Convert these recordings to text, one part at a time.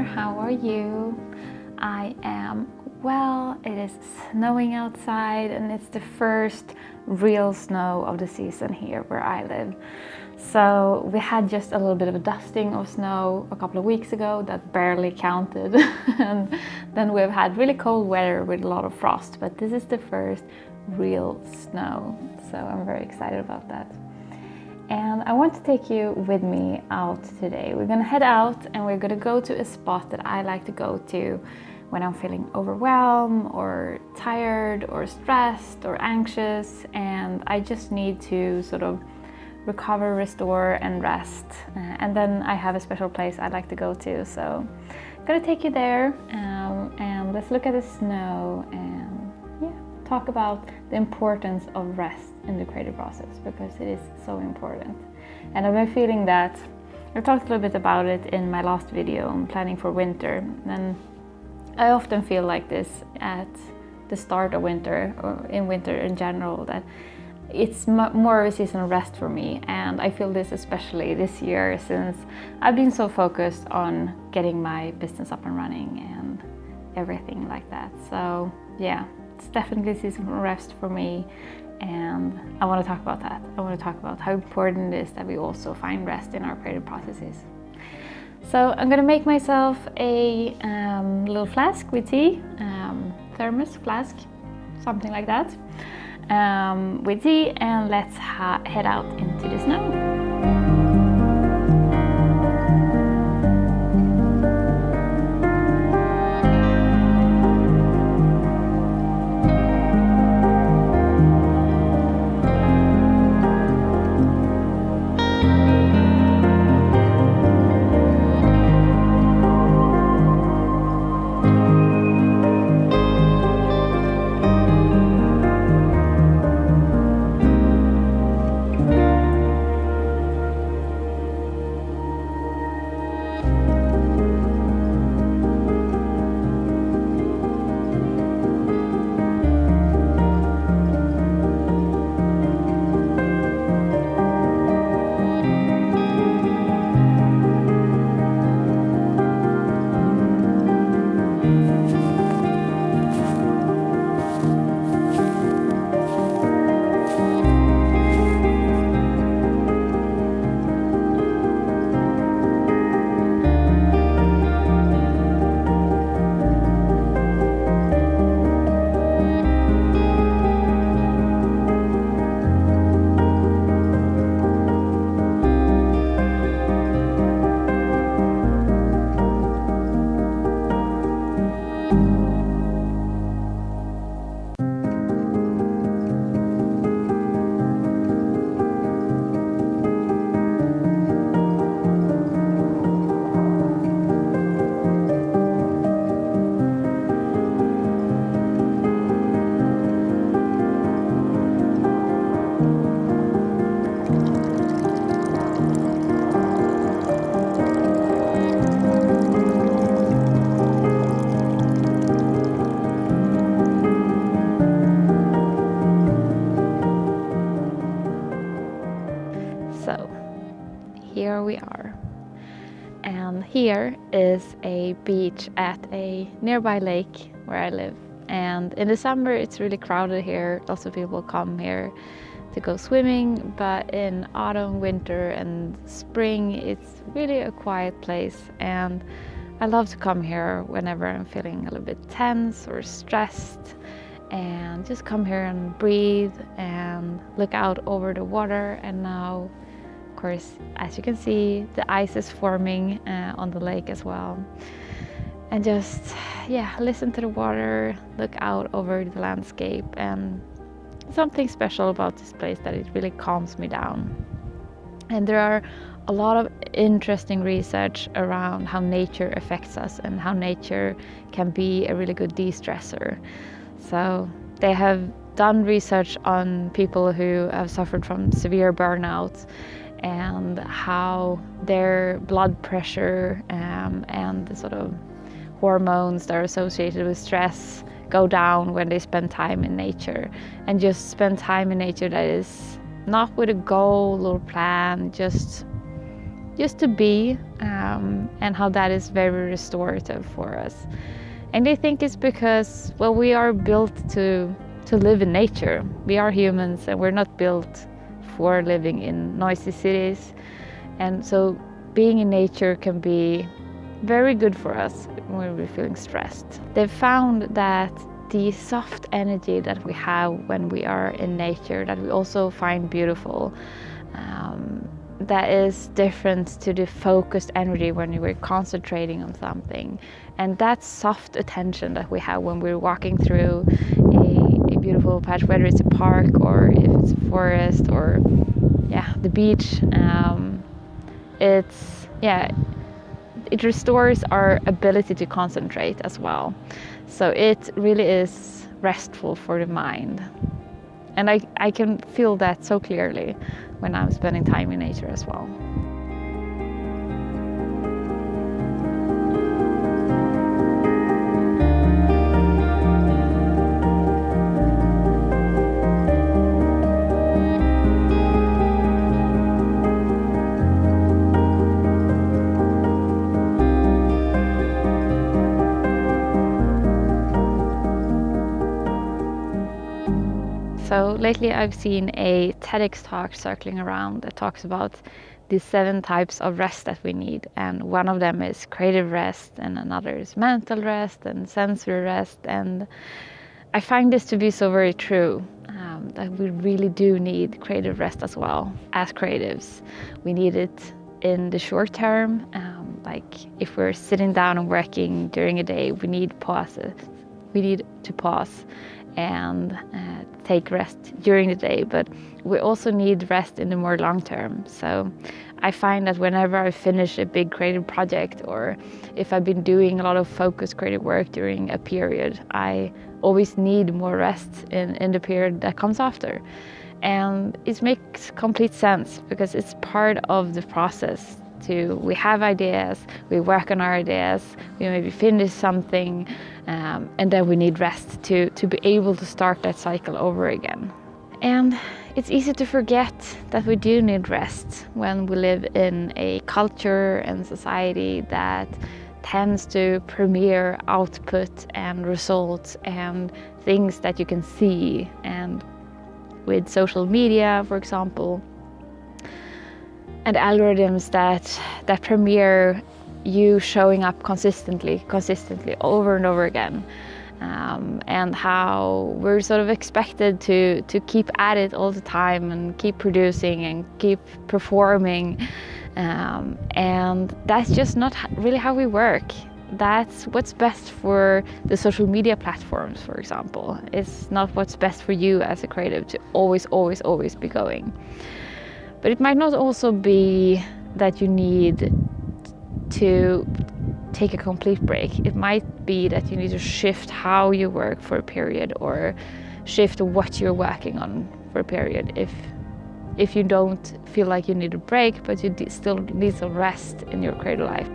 there, how are you? I am well. It is snowing outside and it's the first real snow of the season here where I live. So we had just a little bit of a dusting of snow a couple of weeks ago that barely counted. And then we've had really cold weather with a lot of frost, but this is the first real snow. So I'm very excited about that. And I want to take you with me out today. We're gonna head out and we're gonna go to a spot that I like to go to when I'm feeling overwhelmed or tired or stressed or anxious, and I just need to sort of recover, restore and rest. And then I have a special place I like to go to. So I'm gonna take you there and let's look at the snow and talk about the importance of rest in the creative process, because it is so important. And I've been feeling that. I talked a little bit about it in my last video on planning for winter, and I often feel like this at the start of winter or in winter in general, that it's more of a season of rest for me. And I feel this especially this year, since I've been so focused on getting my business up and running and everything like that. So yeah, it's definitely a season of rest for me, and I want to talk about that. I want to talk about how important it is that we also find rest in our creative processes. So I'm gonna make myself a little flask with tea, thermos flask, something like that, with tea, and let's head out into the snow. So here we are, and here is a beach at a nearby lake where I live. And in the summer it's really crowded here, lots of people come here to go swimming, but in autumn, winter and spring it's really a quiet place, and I love to come here whenever I'm feeling a little bit tense or stressed, and just come here and breathe and look out over the water. And now, of course, as you can see, the ice is forming on the lake as well. And just, listen to the water, look out over the landscape, and something special about this place that it really calms me down. And there are a lot of interesting research around how nature affects us and how nature can be a really good de-stressor. So they have done research on people who have suffered from severe burnout, and how their blood pressure and the sort of hormones that are associated with stress go down when they spend time in nature, and just spend time in nature that is not with a goal or plan, just just to be, and how that is very restorative for us. And I think it's because, well, we are built to live in nature. We are humans and we're not built for living in noisy cities. And so being in nature can be very good for us when we're feeling stressed. They've found that the soft energy that we have when we are in nature, that we also find beautiful, that is different to the focused energy when we're concentrating on something. And that soft attention that we have when we're walking through a beautiful patch, whether it's a park or if it's a forest or the beach, it restores our ability to concentrate as well. So it really is restful for the mind. And I can feel that so clearly when I'm spending time in nature as well. So lately I've seen a TEDx talk circling around that talks about the 7 types of rest that we need. And one of them is creative rest, and another is mental rest and sensory rest. And I find this to be so very true, that we really do need creative rest as well as creatives. We need it in the short term, like if we're sitting down and working during a day, we need pauses. We need to pause and take rest during the day, but we also need rest in the more long term. So I find that whenever I finish a big creative project, or if I've been doing a lot of focused creative work during a period, I always need more rest in the period that comes after. And it makes complete sense because it's part of the process. We have ideas, we work on our ideas, we maybe finish something, and then we need rest to be able to start that cycle over again. And it's easy to forget that we do need rest when we live in a culture and society that tends to premiere output and results and things that you can see. And with social media, for example, and algorithms that premiere you showing up consistently over and over again, and how we're sort of expected to keep at it all the time and keep producing and keep performing, and that's just not really how we work. That's what's best for the social media platforms, for example. It's not what's best for you as a creative to always be going. But it might not also be that you need to take a complete break. It might be that you need to shift how you work for a period, or shift what you're working on for a period. If you don't feel like you need a break, but you still need some rest in your creative life.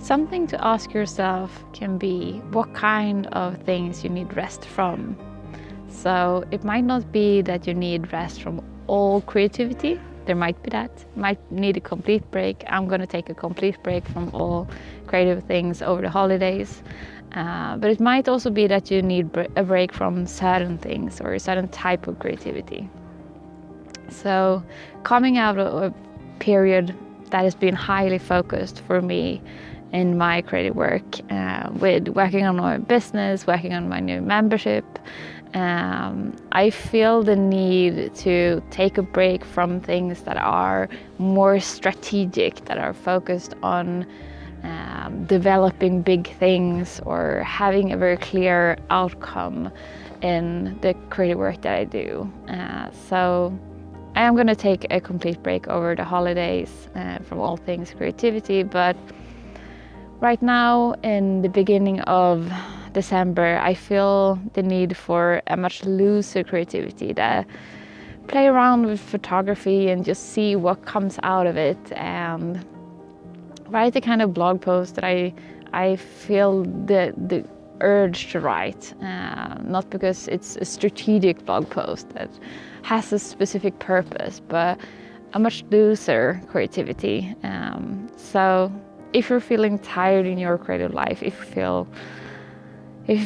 Something to ask yourself can be what kind of things you need rest from. So it might not be that you need rest from all creativity. There might be that. You might need a complete break. I'm going to take a complete break from all creative things over the holidays. But it might also be that you need a break from certain things or a certain type of creativity. So coming out of a period that has been highly focused for me in my creative work, with working on my business, working on my new membership, I feel the need to take a break from things that are more strategic, that are focused on developing big things or having a very clear outcome in the creative work that I do. So I am going to take a complete break over the holidays from all things creativity, but right now, in the beginning of December, I feel the need for a much looser creativity that play around with photography and just see what comes out of it, and write the kind of blog post that I feel the urge to write, not because it's a strategic blog post that has a specific purpose, but a much looser creativity. So if you're feeling tired in your creative life, if you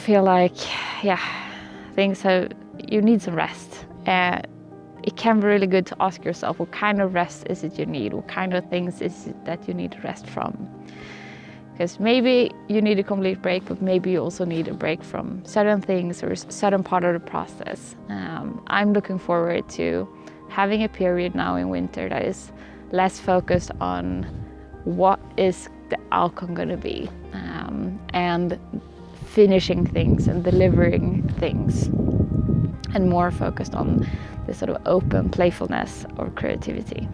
feel like, you need some rest, it can be really good to ask yourself, what kind of rest is it you need? What kind of things is it that you need to rest from? Because maybe you need a complete break, but maybe you also need a break from certain things or a certain part of the process. I'm looking forward to having a period now in winter that is less focused on what is the outcome going to be, and finishing things and delivering things, and more focused on this sort of open playfulness or creativity.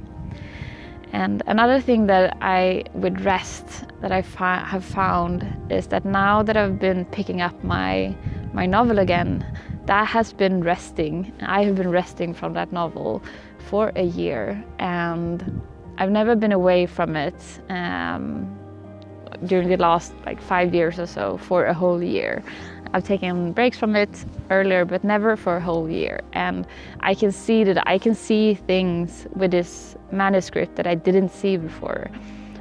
And another thing that with rest that I have found is that now that I've been picking up my novel again, that has been resting. I have been resting from that novel for a year, and I've never been away from it during the last 5 years or so for a whole year. I've taken breaks from it earlier, but never for a whole year. And I can see things with this manuscript that I didn't see before.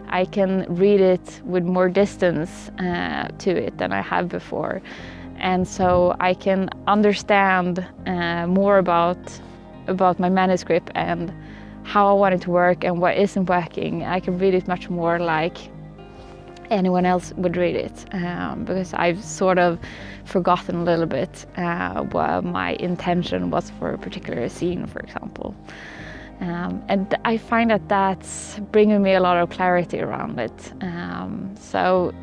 I can read it with more distance to it than I have before. And so I can understand more about my manuscript and how I want it to work and what isn't working. I can read it much more like anyone else would read it, because I've sort of forgotten a little bit what my intention was for a particular scene, for example. And I find that that's bringing me a lot of clarity around it. So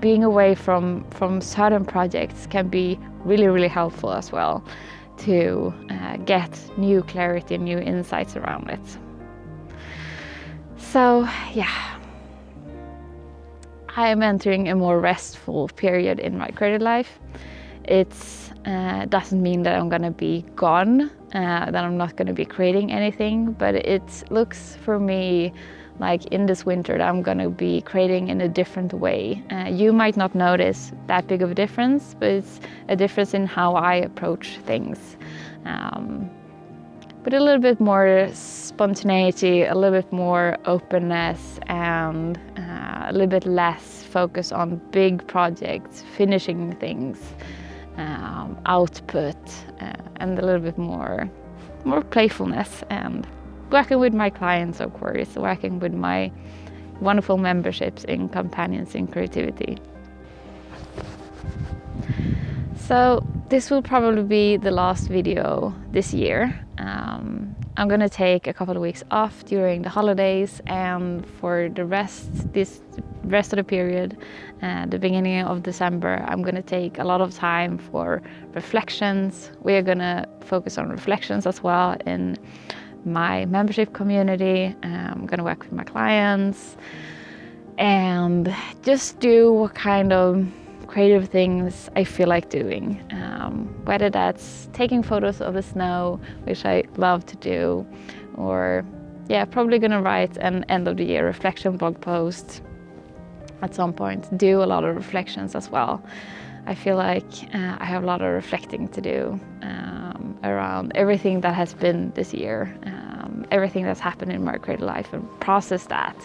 being away from certain projects can be really, really helpful as well to get new clarity and new insights around it. So I am entering a more restful period in my creative life. It doesn't mean that I'm gonna be gone, that I'm not gonna be creating anything, but it looks for me like in this winter that I'm gonna be creating in a different way. You might not notice that big of a difference, but it's a difference in how I approach things. But a little bit more spontaneity, a little bit more openness, and a little bit less focus on big projects, finishing things, output, and a little bit more playfulness, and working with my clients, of course, working with my wonderful memberships in Companions in Creativity. So this will probably be the last video this year. I'm gonna take a couple of weeks off during the holidays, and for the rest of the period, the beginning of December, I'm gonna take a lot of time for reflections. We are gonna focus on reflections as well in my membership community. I'm gonna work with my clients and just do what kind of creative things I feel like doing, whether that's taking photos of the snow, which I love to do, or probably gonna write an end of the year reflection blog post at some point, do a lot of reflections as well. I feel like I have a lot of reflecting to do around everything that has been this year, everything that's happened in my creative life, and process that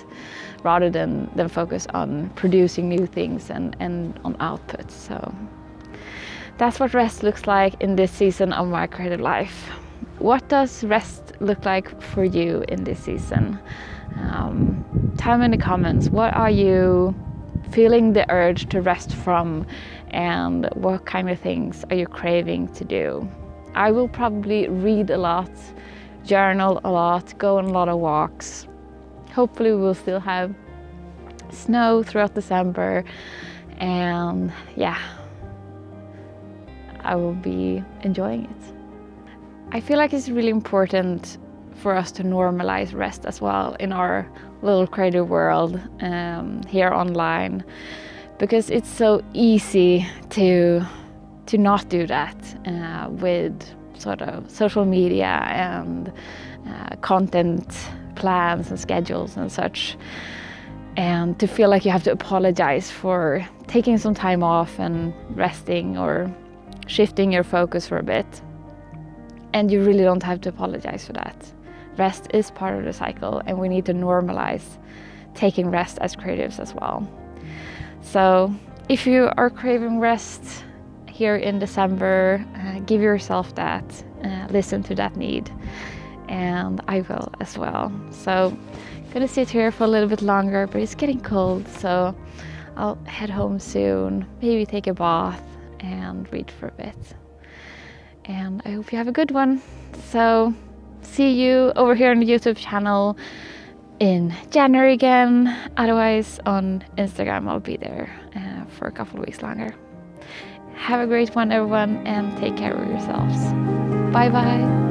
rather than focus on producing new things and on output. So that's what rest looks like in this season of my creative life. What does rest look like for you in this season? Tell me in the comments, what are you feeling the urge to rest from, and what kind of things are you craving to do? I will probably read a lot, journal a lot, go on a lot of walks. Hopefully we'll still have snow throughout December, and I will be enjoying it. I feel like it's really important for us to normalize rest as well in our little creative world here online, because it's so easy to not do that with sort of social media and content plans and schedules and such, and to feel like you have to apologize for taking some time off and resting or shifting your focus for a bit. And you really don't have to apologize for that. Rest is part of the cycle, and we need to normalize taking rest as creatives as well. So if you are craving rest here in December, give yourself that, listen to that need, and I will as well. So I'm gonna sit here for a little bit longer, but it's getting cold, so I'll head home soon, maybe take a bath and read for a bit. And I hope you have a good one. So see you over here on the YouTube channel in January again. Otherwise on Instagram I'll be there for a couple of weeks longer. Have a great one everyone, and take care of yourselves. Bye bye.